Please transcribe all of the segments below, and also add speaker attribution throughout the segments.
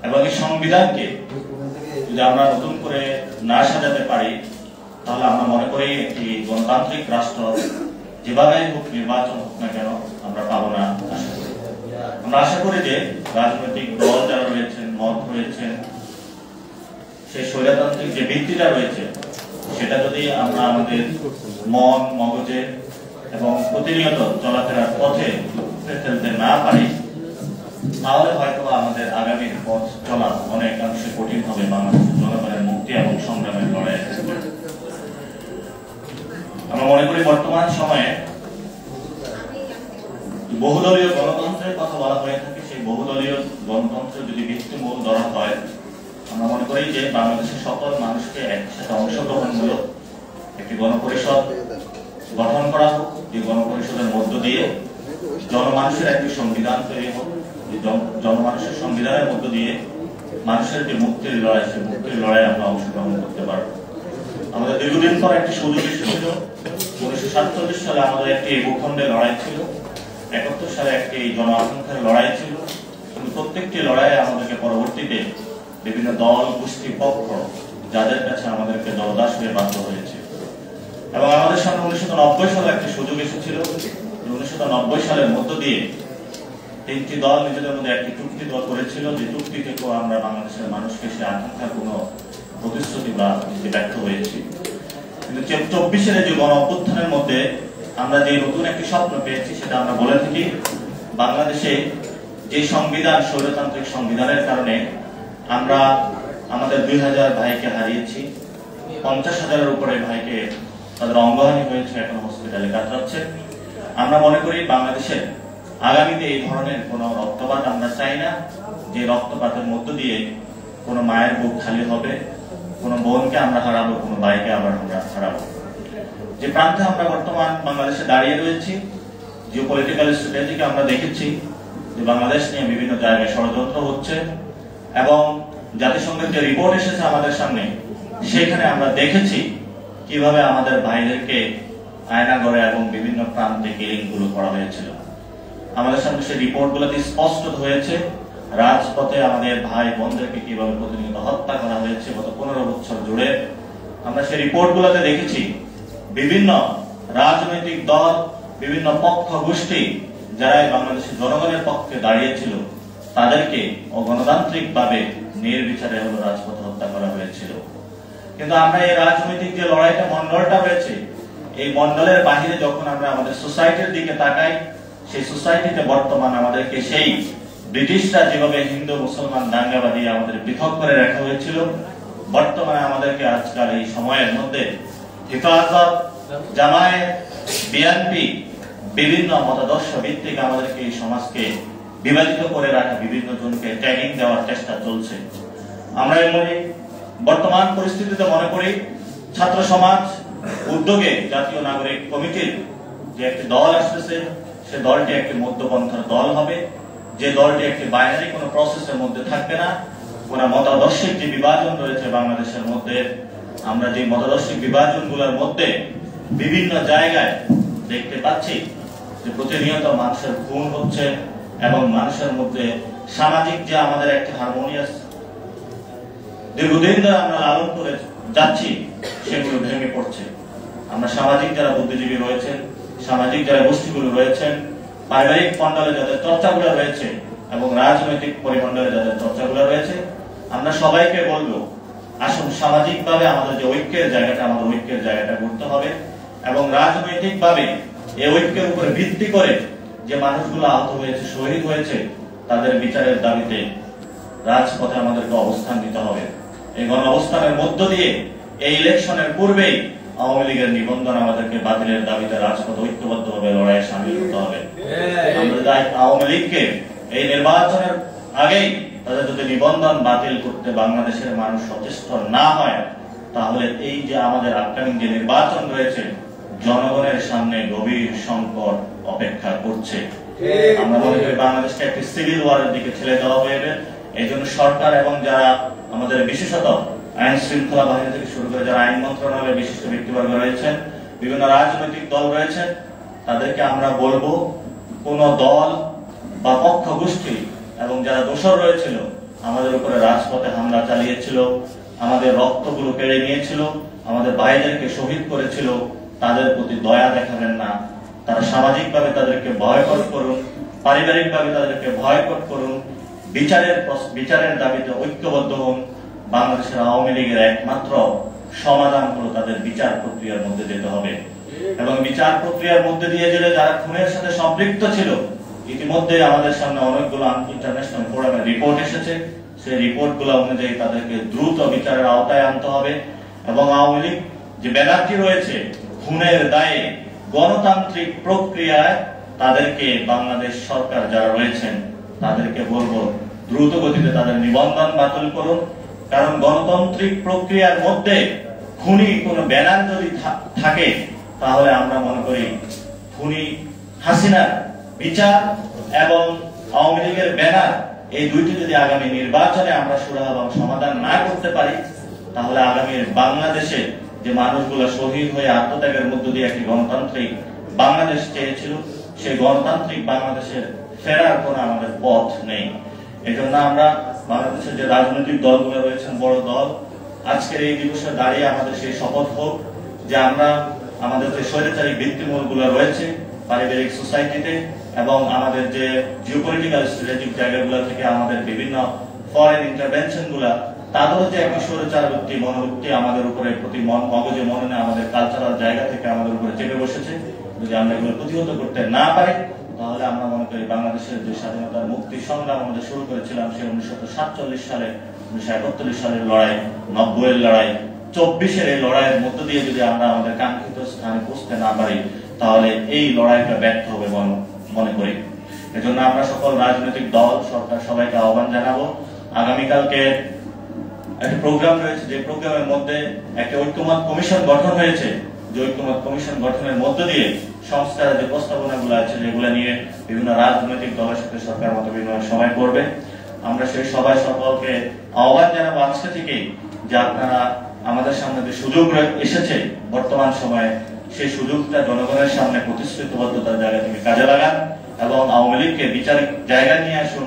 Speaker 1: এবং এই সংবিধানকে যদি আমরা নতুন করে না সাজাতে পারি তাহলে আমরা মনে করি একটি গণতান্ত্রিক রাষ্ট্র যেভাবে হোক নির্বাচন হোক না কেন আমরা পাবো না। আমরা আশা করি যে রাজনৈতিক দল যারা রয়েছেন, মত রয়েছেন, সেই স্বৈরতান্ত্রিক যে ভিত্তিটা রয়েছে সেটা যদি আমরা আমাদের মন মগজে এবং প্রতিনিয়ত চলাফেরার পথে ফেলতে না পারি তাহলে হয়তো আমাদের আগামী পথ চলা অনেকাংশে কঠিন হবে বাংলাদেশের জনগণের মুক্তি এবং সংগ্রামের লড়াই। আমরা মনে করি বর্তমান সময়ে বহুদলীয় গণতন্ত্রের কথা বলা হয়ে থাকে, সেই বহুদলীয় গণতন্ত্র যদি ভিত্তিমূল ধরা হয় আমরা মনে করি যে বাংলাদেশের সকল মানুষকে একসাথে অংশগ্রহণমূলক একটি গণপরিষদ গঠন করা হোক, যে গণপরিষদের মধ্য দিয়ে জনমানুষের একটি সংবিধান তৈরি হোক, জনমানুষের সংবিধানের মধ্য দিয়ে মানুষের যে মুক্তির লড়াই, সেই মুক্তির লড়াই আমরা অংশগ্রহণ করতে পারব। আমাদের দীর্ঘদিন পর একটি সুযোগ এসেছিল। 1947 সালে আমাদের একটি ভূখণ্ডের লড়াই ছিল, 71 সালে একটি জন আকাঙ্ক্ষার লড়াই ছিল, কিন্তু প্রত্যেকটি লড়াইয়ে আমাদেরকে পরবর্তীতে বিভিন্ন দল গোষ্ঠী পক্ষ যাদের কাছে আমাদেরকে দলদাস হয়ে বাধ্য হয়েছে। এবং আমাদের সামনে 1990 সালে একটি সুযোগ এসেছিল। 1990 সালের মধ্য দিয়ে তিনটি দল নিজেদের মধ্যে একটি চুক্তি দল করেছিল, যে চুক্তি থেকেও আমরা বাংলাদেশের মানুষকে সে আকাঙ্ক্ষার কোনো প্রতিশ্রুতি বা ব্যর্থ হয়েছি। কিন্তু 24-এর যে গণ অভ্যুত্থানের মধ্যে আমরা যে নতুন একটি স্বপ্ন পেয়েছি সেটা আমরা বলে থাকি বাংলাদেশে যে সংবিধান স্বৈরতান্ত্রিক সংবিধানের কারণে আমরা আমাদের 2000 ভাইকে হারিয়েছি, 50,000-এর উপরে ভাইকে তাদের অঙ্গহানি হয়েছে, এখন হসপিটালে কাতরাচ্ছে। আমরা মনে করি বাংলাদেশে আগামীতে এই ধরনের কোনো রক্তপাত আমরা চাই না, যে রক্তপাতের মধ্য দিয়ে কোনো মায়ের বুক খালি হবে, কোনো বোনকে আমরা হারাবো, কোনো ভাইকে আবার আমরা হারাবো। যে প্রান্তে আমরা বর্তমান বাংলাদেশে দাঁড়িয়ে রয়েছি, জিও পলিটিক্যাল স্ট্র্যাটেজিকে আমরা দেখেছি যে বাংলাদেশ নিয়ে বিভিন্ন জায়গায় ষড়যন্ত্র হচ্ছে এবং জাতিসংঘের যে রিপোর্ট এসেছে আমাদের সামনে সেখানে আমরা দেখেছি কিভাবে আমাদের ভাইদেরকে আয়নাঘরে এবং বিভিন্ন প্রান্তে কিলিংগুলো করা হয়েছিল। আমাদের সামনে সেই রিপোর্টগুলোতে স্পষ্ট হয়েছে রাজপথে আমাদের ভাই বোনদেরকে কিভাবে প্রতিনিয়ত হত্যা করা হয়েছে গত 15 বছর জুড়ে। আমরা সেই রিপোর্টগুলোতে দেখেছি বিভিন্ন রাজনৈতিক দল, বিভিন্ন পক্ষ গোষ্ঠী যারা বাংলাদেশের জনগণের পক্ষে দাঁড়িয়েছিল তাদেরকে অগণতান্ত্রিক ভাবে নির্বিচারে রাজপথে হত্যা করা হয়েছিল। কিন্তু আমরা এই রাজনৈতিক যে লড়াইটা মন্ডলটা রয়েছে, এই মন্ডলের বাহিরে যখন আমরা আমাদের সোসাইটির দিকে তাকাই, সেই সোসাইটিতে বর্তমান আমাদেরকে সেই ব্রিটিশরা যেভাবে হিন্দু মুসলমান দাঙ্গাবাদী আমাদের পৃথক করে রাখা হয়েছিল, বর্তমানে আমাদেরকে আজকাল এই সময়ের মধ্যে হেফাজত, জামায়াত, বিএনপি বিভিন্ন মতাদর্শ ভিত্তিক আমাদেরকে এই সমাজকে বিভাজিত করে রাখা, বিভিন্ন জনকে ট্যাগিং দেওয়ার চেষ্টা চলছে। আমরা এমনি বর্তমান পরিস্থিতিতে মনে করি ছাত্র সমাজ উদ্যোগে জাতীয় নাগরিক কমিটির যে একটি দল আসতেছে, সে দলটি একটি মধ্যপন্থার দল হবে, যে দলটি একটি বাইনারি কোনো প্রসেসের মধ্যে থাকবে না। কোন মতাদর্শিক যে বিভাজন রয়েছে বাংলাদেশের মধ্যে, আমরা যে মতাদর্শিক বিভাজনগুলোর মধ্যে বিভিন্ন জায়গায় দেখতে পাচ্ছি যে প্রতিনিয়ত মানুষের খুন হচ্ছে এবং মানুষের মধ্যে সামাজিক যে আমাদের একটা হারমোনিয়াস দীর্ঘদিন ধরে আমরা লালন করে যাচ্ছি সেগুলো ভেঙে পড়ছে। আমরা সামাজিক যারা বুদ্ধিজীবী রয়েছেন, সামাজিক যারা গোষ্ঠীগুলো রয়েছেন, পারিবারিক মন্ডলে যাদের চর্চাগুলো রয়েছে এবং রাজনৈতিক পরিমণ্ডলে যাদের চর্চাগুলো রয়েছে, আমরা সবাইকে বলবো আসুন সামাজিক ভাবে আমাদের যে ঐক্যের জায়গাটা, আমাদের ঐক্যের জায়গাটা করতে হবে এবং রাজনৈতিক ভাবে এই ঐক্যের উপরে ভিত্তি করে যে মানুষগুলো আহত হয়েছে, শহীদ হয়েছে, তাদের বিচারের দাবিতে রাজপথে আমাদেরকে অবস্থান নিতে হবে। এই গণ অবস্থানের মধ্য দিয়ে এই ইলেকশনের পূর্বেই আওয়ামী লীগের নিবন্ধন আমাদেরকে বাতিলের দাবিতে রাজপথে ঐক্যবদ্ধভাবে লড়াইয়ে সামিল হতে হবে। আমরা আওয়ামী লীগকে এই নির্বাচনের আগেই তাদের যদি নিবন্ধন বাতিল করতে বাংলাদেশের মানুষ সচেষ্ট না হয়, তাহলে এই যে আমাদের আপকামিং যে নির্বাচন রয়েছে, জনগণের সামনে গভীর সংকট অপেক্ষা করছে। আমরা মনে করি বাংলাদেশকে একটি সিভিল ওয়ারের দিকে ঠেলে দেওয়া হবে। এই জন্য সরকার এবং যারা আমাদের বিশেষত আইন শৃঙ্খলা বাহিনী থেকে শুরু করে যারা আইন মন্ত্রণালয়ে বিশিষ্ট ব্যক্তিবর্গ রয়েছেন, বিভিন্ন রাজনৈতিক দল রয়েছেন, তাদেরকে আমরা বলবো কোন দল বা পক্ষ গোষ্ঠী এবং যারা দোষর রয়েছিল আমাদের উপরে রাজপথে হামলা চালিয়েছিল, আমাদের রক্তগুলো কেড়ে নিয়েছিল, আমাদের ভাইদেরকে শহীদ করেছিল, তাদের প্রতি দয়া দেখাবেন না। তারা সামাজিকভাবে তাদেরকে বয়কট করুন, পারিবারিকভাবে তাদেরকে বয়কট করুন, বিচারের দাবিতে ঐক্যবদ্ধ হন। বাংলাদেশের আওয়ামী লীগের একমাত্র সমাধান হলো তাদের বিচার প্রক্রিয়ার মধ্যে যেতে হবে, এবং বিচার প্রক্রিয়ার মধ্যে দিয়ে গেলে যারা খুনের সাথে সম্পৃক্ত ছিল, ইতিমধ্যে আমাদের সামনে অনেকগুলো ইন্টারন্যাশনাল ফোরামের রিপোর্ট এসেছে, সেই রিপোর্টগুলো অনুযায়ী তাদেরকে দ্রুত বিচারের আওতায় আনতে হবে। এবং আওয়ামী লীগ যে ব্যানারটি রয়েছে খুনের দায়ে গণতান্ত্রিক প্রক্রিয়ায় তাদেরকে বাংলাদেশ সরকার যারা রয়েছেন তাদেরকে বলবো দ্রুত গতিতে তাদের নিবন্ধন বাতিল করুন। কারণ গণতান্ত্রিক প্রক্রিয়ার মধ্যে খুনি কোন ব্যানার যদি থাকে তাহলে আমরা মনে করি খুনি হাসিনার বিচার এবং আওয়ামী লীগের ব্যানার এই দুইটি যদি আগামী নির্বাচনে আমরা সুরাহা এবং সমাধান না করতে পারি, তাহলে আগামী বাংলাদেশে যে মানুষগুলো শহীদ হয়ে আত্মত্যাগের মধ্য দিয়ে একটি গণতান্ত্রিক বাংলাদেশ চেয়েছিল, সেই গণতান্ত্রিক বাংলাদেশের ফেরার কোন আমাদের পথ নেই। এজন্য আমরা বাংলাদেশের যে রাজনৈতিক দলগুলো রয়েছেন, বড় দল, আজকের এই দিবসে দাঁড়িয়ে আমাদের সেই শপথ হোক যে আমরা আমাদের যে স্বৈরাচারী ভিত্তিমূলগুলো রয়েছে পারিবারিক সোসাইটিতে এবং আমাদের যে জিওপলিটিক্যাল স্ট্র্যাটেজিক জায়গাগুলো থেকে আমাদের বিভিন্ন ফরেন ইন্টারভেনশন গুলা, তাদেরও যে একটা স্বৈরাচার মনোবৃত্তি আমাদের উপরে প্রতি মগজে মননে আমাদের কালচারাল জায়গা থেকে আমাদের উপরে চেপে বসেছে, যদি আমরা এগুলো প্রতিহত করতে না পারি, তাহলে আমরা মনে করি বাংলাদেশের যে স্বাধীনতার মুক্তি সংগ্রাম আমাদের শুরু করেছিলাম সেই 1947 সালে, 1971 সালের লড়াই, 90-এর লড়াই, 24-এর এই লড়াইয়ের মধ্য দিয়ে যদি আমরা আমাদের কাঙ্ক্ষিত স্থানে পৌঁছতে না পারি, তাহলে এই লড়াইটা ব্যর্থ হবে মনে করি। এজন্য আমরা সকল রাজনৈতিক দল, সরকার সবাইকে আহ্বান জানাবো, আগামীকালকে একটা প্রোগ্রাম রয়েছে, যে প্রোগ্রামের মধ্যে একটা ঐক্যমত কমিশন গঠন হয়েছে, যে ঐক্যমত কমিশন গঠনের মধ্য দিয়ে সংস্কারের যে প্রস্তাবনাগুলো আছে যেগুলো নিয়ে বিভিন্ন রাজনৈতিক দলের সাথে সরকার মত বিনিময় সময় করবে। আমরা সেই সবাই সকলকে আহ্বান জানাবো আজকে থেকেই যে আপনারা আমাদের সামনে যে সুযোগ এসেছে বর্তমান সময়ে, সেই সুযোগটা জনগণের সামনে প্রতিশ্রুতিবদ্ধতার জায়গা থেকে কাজে লাগান এবং আওয়ামী লীগকে বিচারিক জায়গায় নিয়ে আসুন,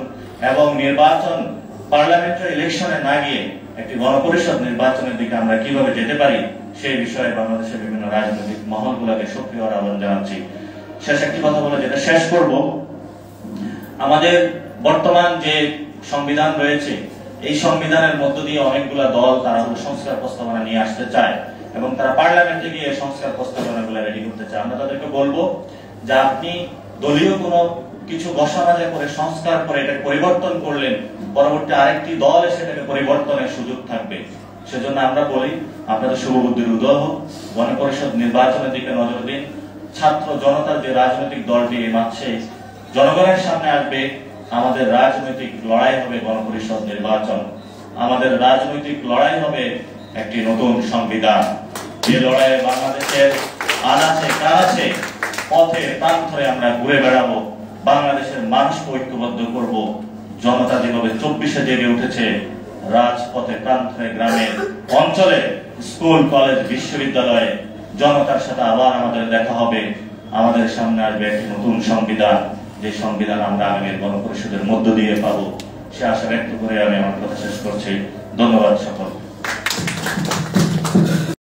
Speaker 1: এবং নির্বাচন পার্লামেন্টারি ইলেকশনে না গিয়ে একটি গণপরিষদ নির্বাচনের দিকে আমরা কিভাবে যেতে পারি সেই বিষয়ে বাংলাদেশের বিভিন্ন রাজনৈতিক মহলগুলোকে সক্রিয় আহ্বান জানাচ্ছি। শেষ একটি কথা বলে যেটা শেষ করব, আমাদের বর্তমান যে সংবিধান রয়েছে, এই সংবিধানের মধ্য দিয়ে অনেকগুলা দল তারা সংস্কার প্রস্তাবনা নিয়ে আসতে চায় এবং তারা পার্লামেন্টে গিয়ে সংস্কার প্রস্তাবনাগুলো রেডি করতে চায়। আমরা তাদেরকে বলবো যে আপনি দলীয় কোনো কিছু ঘোষণা করে সংস্কার করে এটা পরিবর্তন করলেন, পরবর্তী আরেকটি দল এসে এটাকে পরিবর্তনের সুযোগ থাকবে। সেজন্য আমরা বলি আপনাদের শুভবুদ্ধির উদয় হোক, গণপরিষদ নির্বাচনের দিকে নজর দিন। ছাত্র জনতার যে রাজনৈতিক দলটি এই মাসে জনগণের সামনে আসবে, আমাদের রাজনৈতিক লড়াই হবে গণপরিষদ নির্বাচন, আমাদের রাজনৈতিক লড়াই হবে একটি নতুন সংবিধান, যে লড়াইয়ে বাংলাদেশের আনাচে কানাচে পথে প্রান্তরে আমরা ঘুরে বেড়াবো, বাংলাদেশের মানুষকে ঐক্যবদ্ধ করব। জনতা যেভাবে 24-এ জেগে উঠেছে, রাজপথে প্রান্তরে গ্রামে অঞ্চলে স্কুল কলেজ বিশ্ববিদ্যালয়ে জনতার সাথে আবার আমাদের দেখা হবে। আমাদের সামনে আসবে একটি নতুন সংবিধান, যে সংবিধান আমরা আগামী গণপরিষদের মধ্য দিয়ে পাবো। সে আশা ব্যক্ত করে আমি আমার কথা শেষ করছি। ধন্যবাদ সকল।